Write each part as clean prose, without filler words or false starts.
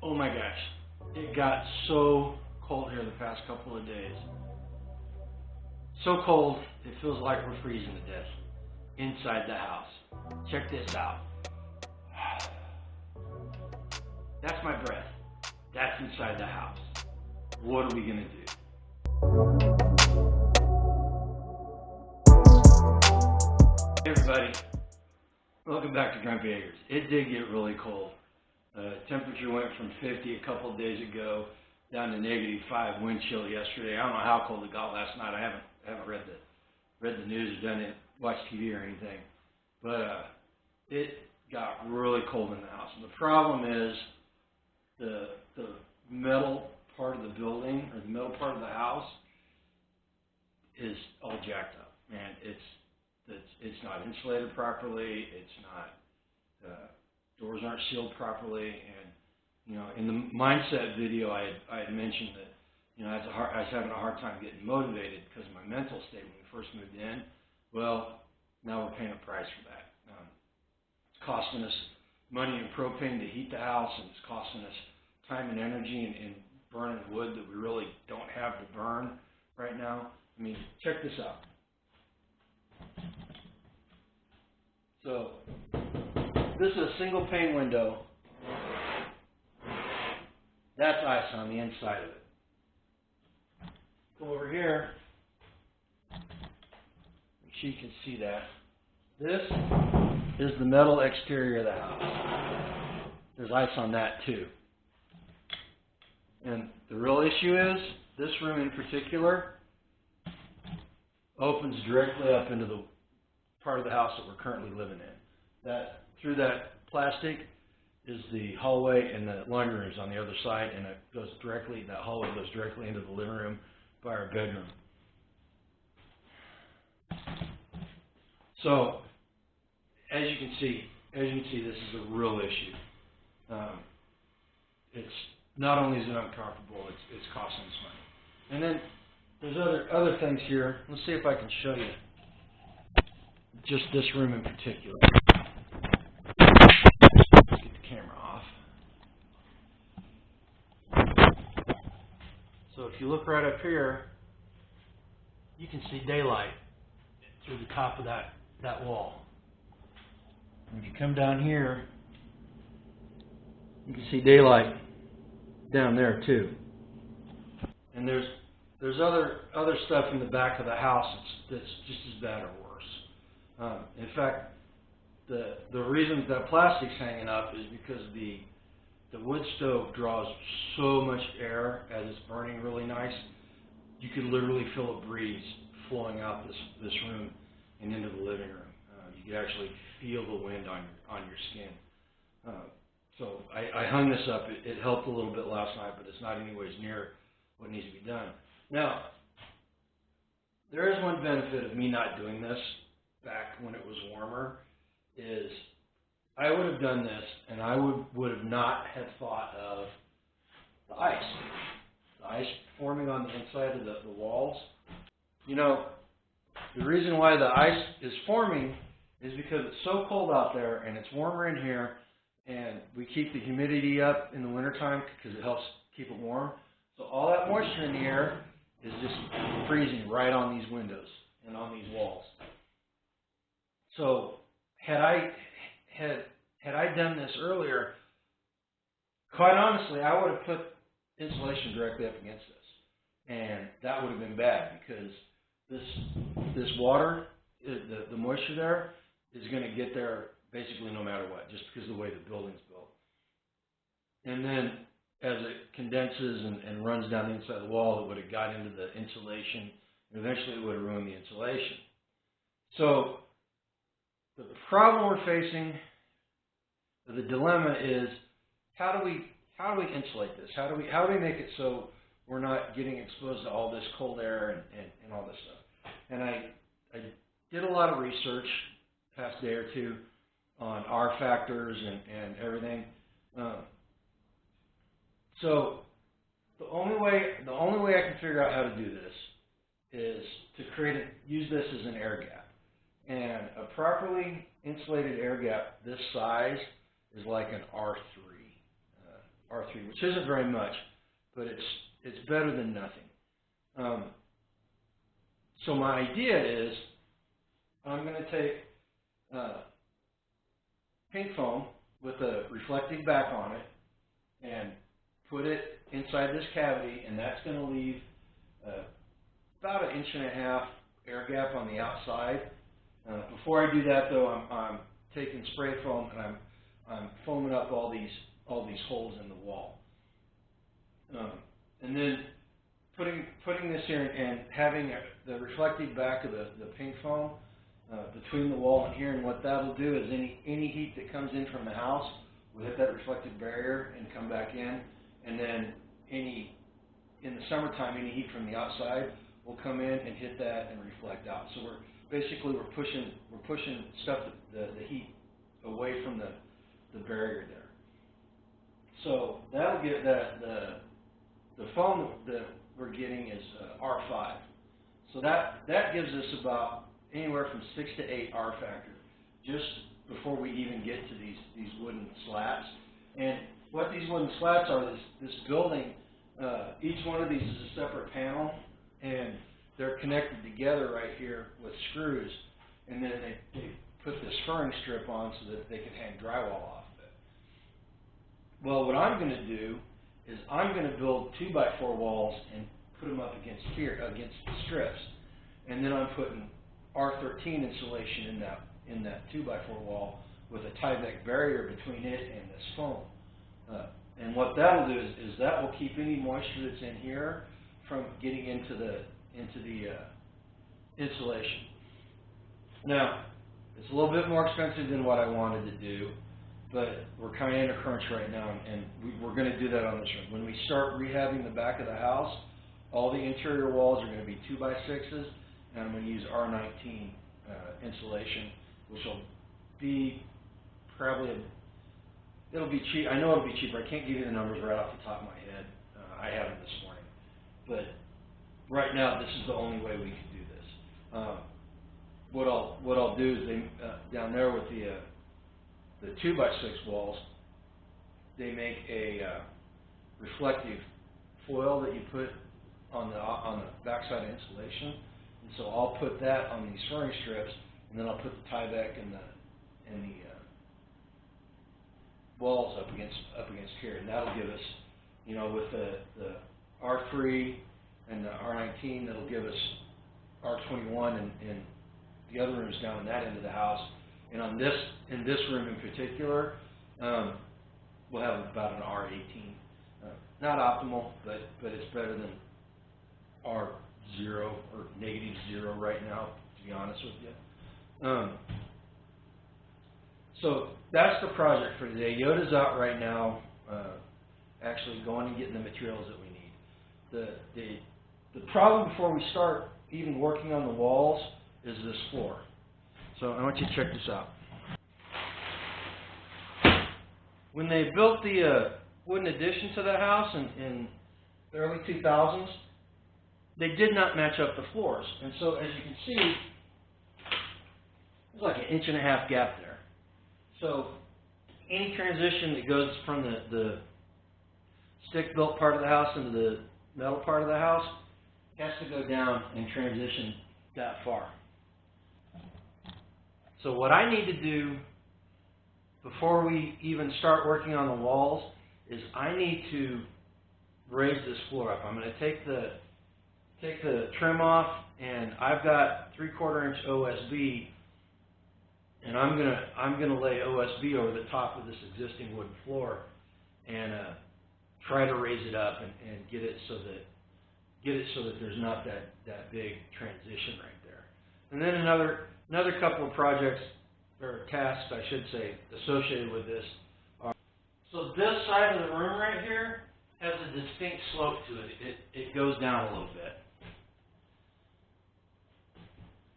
Oh my gosh, it got so cold here the past couple of days. So cold, it feels like we're freezing to death inside the house. Check this out. That's my breath. That's inside the house. What are we gonna do? Hey everybody, welcome back to Grumpy Acres. It did get really cold. Temperature went from 50 a couple of days ago down to -5 wind chill yesterday. I don't know how cold it got last night. I haven't read the news or done it, watched TV or anything. But it got really cold in the house. And the problem is the metal part of the building or the metal part of the house is all jacked up, and it's not insulated properly. It's not doors aren't sealed properly, and you know, in the mindset video, I had mentioned that I was having a hard time getting motivated because of my mental state when we first moved in. Well, now we're paying a price for that. It's costing us money in propane to heat the house, and it's costing us time and energy in burning wood that we really don't have to burn right now. I mean, check this out. So, this is a single pane window. That's ice on the inside of it. Come over here. Make sure you can see that. This is the metal exterior of the house. There's ice on that too. And the real issue is, this room in particular opens directly up into the part of the house that we're currently living in. Through that plastic is the hallway, and the laundry room is on the other side, and that hallway goes directly into the living room by our bedroom. So, as you can see, this is a real issue. It's not only is it uncomfortable, it's costing us money. And then there's other things here. Let's see if I can show you just this room in particular. Let's get the camera off. So if you look right up here, you can see daylight through the top of that wall. And if you come down here, you can see daylight down there too. And there's other stuff in the back of the house that's just as bad or worse. In fact, the reason that plastic's hanging up is because the wood stove draws so much air as it's burning really nice. You could literally feel a breeze flowing out this room and into the living room. You could actually feel the wind on your skin. So I hung this up. It helped a little bit last night, but it's not anyways near what needs to be done. Now, there is one benefit of me not doing this back when it was warmer, is I would have done this, and I would have not had thought of the ice. The ice forming on the inside of the walls. You know, the reason why the ice is forming is because it's so cold out there, and it's warmer in here, and we keep the humidity up in the wintertime because it helps keep it warm. So all that moisture in the air is just freezing right on these windows and on these walls. So had I done this earlier, quite honestly, I would have put insulation directly up against this, and that would have been bad because this water, the moisture there, is going to get there basically no matter what, just because of the way the building's built. And then as it condenses and runs down the inside of the wall, it would have got into the insulation, and eventually it would have ruined the insulation. So the problem we're facing, the dilemma is, how do we insulate this? How do we make it so we're not getting exposed to all this cold air and all this stuff? And I did a lot of research past day or two on R factors and everything. So the only way I can figure out how to do this is to use this as an air gap. And a properly insulated air gap this size is like an R3. R3, which isn't very much, but it's better than nothing. So my idea is I'm going to take pink foam with a reflective back on it and put it inside this cavity, and that's going to leave about 1.5 inch air gap on the outside. Before I do that, though, I'm taking spray foam and I'm foaming up all these holes in the wall, and then putting this here and having the reflective back of the pink foam between the wall and here. And what that'll do is any heat that comes in from the house will hit that reflective barrier and come back in, and then in the summertime, any heat from the outside will come in and hit that and reflect out. So we're pushing stuff, the heat away from the barrier there. So that'll get the foam that we're getting is R5. So that gives us about anywhere from 6 to 8 R factor just before we even get to these wooden slats. And what these wooden slats are, this building, each one of these is a separate panel, and they're connected together right here with screws, and then they put this furring strip on so that they can hang drywall off of it. Well, what I'm going to do is I'm going to build 2x4 walls and put them up against the strips, and then I'm putting R13 insulation in that 2x4 wall with a Tyvek barrier between it and this foam. And what that'll do is that will keep any moisture that's in here from getting into the insulation. Now, it's a little bit more expensive than what I wanted to do, but we're kind of in a crunch right now, and we're going to do that on this room. When we start rehabbing the back of the house, all the interior walls are going to be 2x6s, and I'm going to use R19 insulation, which will be probably it'll be cheap. I know it'll be cheaper. I can't give you the numbers right off the top of my head. I have them this morning, but right now this is the only way we can do this. What I'll do is down there with the 2x6 walls, they make a reflective foil that you put on the backside of insulation, and so I'll put that on these furring strips, and then I'll put the Tyvek and the walls up against here, and that'll give us, with the R3 and the R19, that'll give us R21 and the other rooms down in that end of the house. And in this room in particular, we'll have about an R18. Not optimal, but it's better than R0 or -0 right now, to be honest with you. So that's the project for today. Yoda's out right now, actually going and getting the materials that we need. The problem before we start even working on the walls is this floor. So I want you to check this out. When they built the wooden addition to the house in the early 2000s, they did not match up the floors. And so as you can see, there's like 1.5 inch gap there. So any transition that goes from the stick-built part of the house into the metal part of the house has to go down and transition that far. So what I need to do before we even start working on the walls is I need to raise this floor up. I'm going to take the trim off, and I've got 3/4 inch OSB, and I'm gonna lay OSB over the top of this existing wooden floor and try to raise it up and get it so that there's not that big transition right there. And then another couple of projects or tasks, I should say, associated with this are, so this side of the room right here has a distinct slope to it. It goes down a little bit.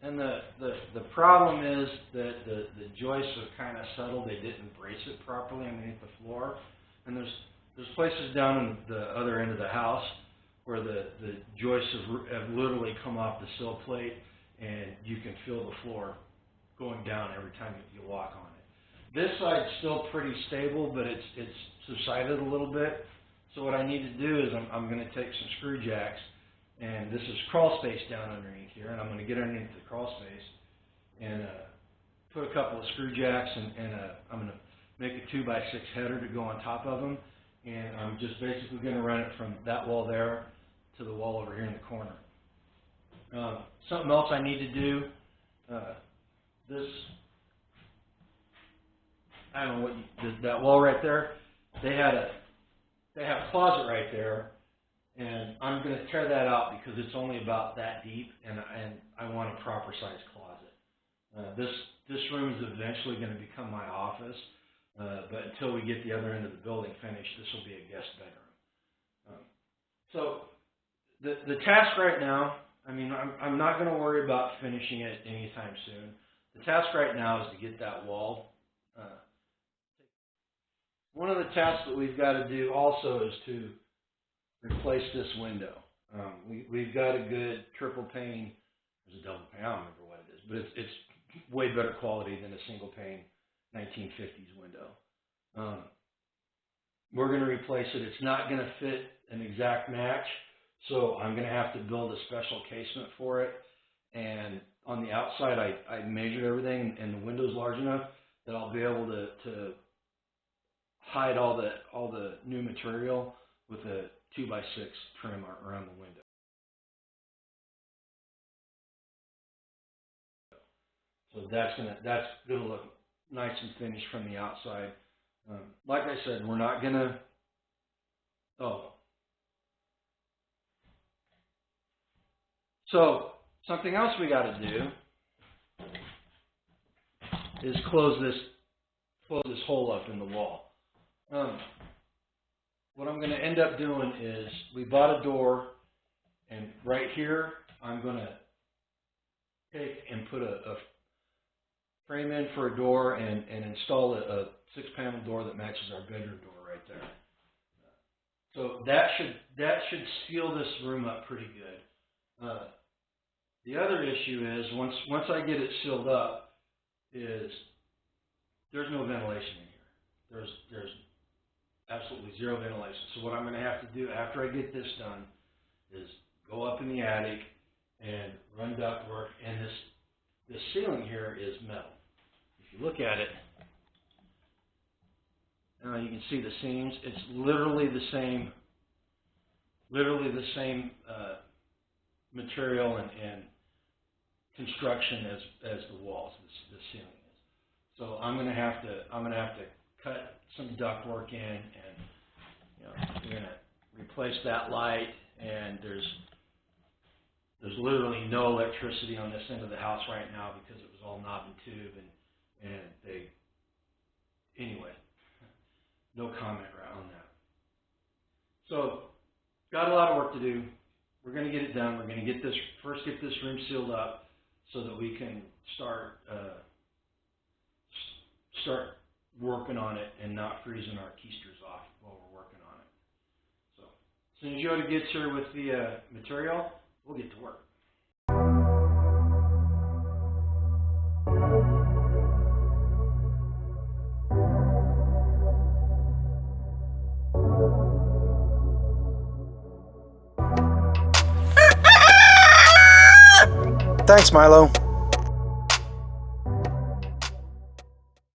And the problem is that the joists are kind of subtle. They didn't brace it properly underneath the floor. And there's places down in the other end of the house where the joists have literally come off the sill plate, and you can feel the floor going down every time you walk on it. This side's still pretty stable, but it's subsided a little bit. So what I need to do is I'm going to take some screw jacks, and this is crawl space down underneath here, and I'm going to get underneath the crawl space and put a couple of screw jacks, and I'm going to make a 2x6 header to go on top of them, and I'm just basically going to run it from that wall there to the wall over here in the corner. Something else I need to do, this, I don't know what that wall right there, they have a closet right there, and I'm going to tear that out because it's only about that deep, and I want a proper size closet. This room is eventually going to become my office, but until we get the other end of the building finished, this will be a guest bedroom. So the task right now, I mean, I'm not going to worry about finishing it anytime soon. The task right now is to get that wall. One of the tasks that we've got to do also is to replace this window. We've got a good triple pane. There's a double pane. I don't remember what it is, but it's way better quality than a single pane 1950s window. We're going to replace it. It's not going to fit an exact match, so I'm going to have to build a special casement for it. And on the outside, I measured everything, and the window's large enough that I'll be able to hide all the new material with a 2x6 trim around the window. So that's gonna look nice and finished from the outside. Like I said, we're not gonna. So something else we got to do is close this hole up in the wall. What I'm going to end up doing is we bought a door, and right here I'm going to take and put a frame in for a door and install a 6-panel door that matches our bedroom door right there. So that should seal this room up pretty good. The other issue is once I get it sealed up, is there's no ventilation in here. There's absolutely zero ventilation. So what I'm going to have to do after I get this done is go up in the attic and run ductwork, and this ceiling here is metal. If you look at it, you can see the seams. It's literally the same material and construction as the walls. The ceiling is. So I'm going to have to cut some ductwork in, and we're going to replace that light. And there's literally no electricity on this end of the house right now because it was all knob and tube, and anyway, no comment on that. So got a lot of work to do. We're going to get it done. We're going to first get this room sealed up so that we can start working on it and not freezing our keisters off while we're working on it. So as soon as Yoda gets here with the material, we'll get to work. Thanks, Milo.